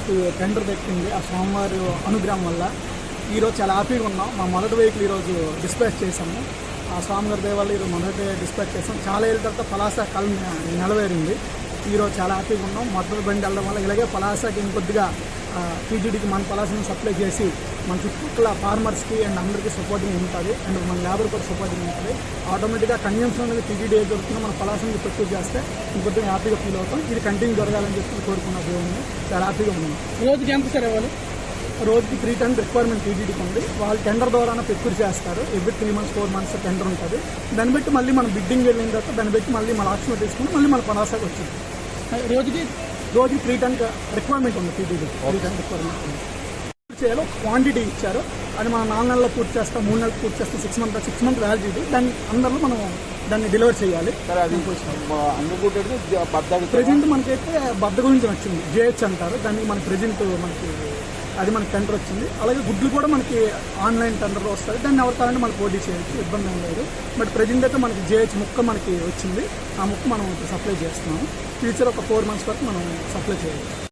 మాకు టెండర్ దక్కింది ఆ స్వామివారి అనుగ్రహం వల్ల. ఈరోజు చాలా హ్యాపీగా ఉన్నాం. మా మొదటి వెహికల్ ఈరోజు డిస్పాచ్ చేసాము. ఆ స్వామివారి దయ వల్ల ఈరోజు మొదటి డిస్పాచ్ చేసాం. చాలా ఏళ్ళ తర్వాత పలాస కళ నెలవేరింది. ఈరోజు చాలా హ్యాపీగా ఉన్నాం. మొదటి బండి వెళ్ళడం వల్ల ఇలాగే పలాసకి ఇంకొద్దిగా టీటీడీకి మన పలాసని సప్లై చేసి మన చుట్టుపక్కల ఫార్మర్స్కి అండ్ అందరికీ సపోర్టింగ్ ఉంటుంది అండ్ మన లేబర్ కూడా సపోర్టింగ్ ఉంటుంది. ఆటోమేటిక్గా కన్జంప్షన్ అనేది టీటీడీ ఏ జరుగుతుందో మన పలాసని ఎక్కువ చేస్తే ఇంకొద్దిగా హ్యాపీగా ఫీల్ అవుతాం. ఇది కంటిన్యూ జరగాలని చెప్పి కోరుకున్న దేవుడిని చాలా హ్యాపీగా ఉన్నాం. రోజుకి ఎంత సార్ ఇవ్వాలి? రోజుకి 3 టన్ రిక్వైర్మెంట్ టీటీడీకి ఉంది. వాళ్ళు టెండర్ ద్వారానే ప్రొక్యూర్ చేస్తారు. ఎవ్రీ 3 months 4 months టెండర్ ఉంటుంది. దాన్ని బట్టి మళ్ళీ మనం బిడ్డింగ్ వెళ్ళిన తర్వాత దాన్ని బట్టి మళ్ళీ మన ఆప్షన్ తీసుకుని మళ్ళీ మన పలాసకి వచ్చింది. రోజుకి 3 టన్ రిక్వైర్మెంట్ ఉంది. టీటీడీ 3 టన్ రిక్వైర్మెంట్ ఉంది. చేయాలో క్వాంటిటీ ఇచ్చారు. అది మనం 4 నెలల్లో పూర్తి చేస్తాం, 3 నెలలు పూర్తి చేస్తాం, 6 month వ్యాలిడిటీ. అందరిలో మనం దాన్ని డెలివర్ చేయాలి. ప్రెజెంట్ మనకైతే బద్ద గురించి వచ్చింది, జేహెచ్ అంటారు దాన్ని. మనకి ప్రెజెంట్ అది మనకి టెండర్ వచ్చింది. అలాగే గుడ్లు కూడా మనకి ఆన్లైన్ టెండర్ వస్తుంది. దాన్ని ఎవరు కావాలంటే మనకి పోటీ చేయొచ్చు, ఇబ్బంది ఏం లేదు. బట్ ప్రెజెంట్ అయితే మనకి జేహెచ్ ముక్క మనకి వచ్చింది. ఆ ముక్క మనం సప్లై చేస్తున్నాము. ఫ్యూచర్ ఒక 4 months వరకు మనం సప్లై చేయాలి.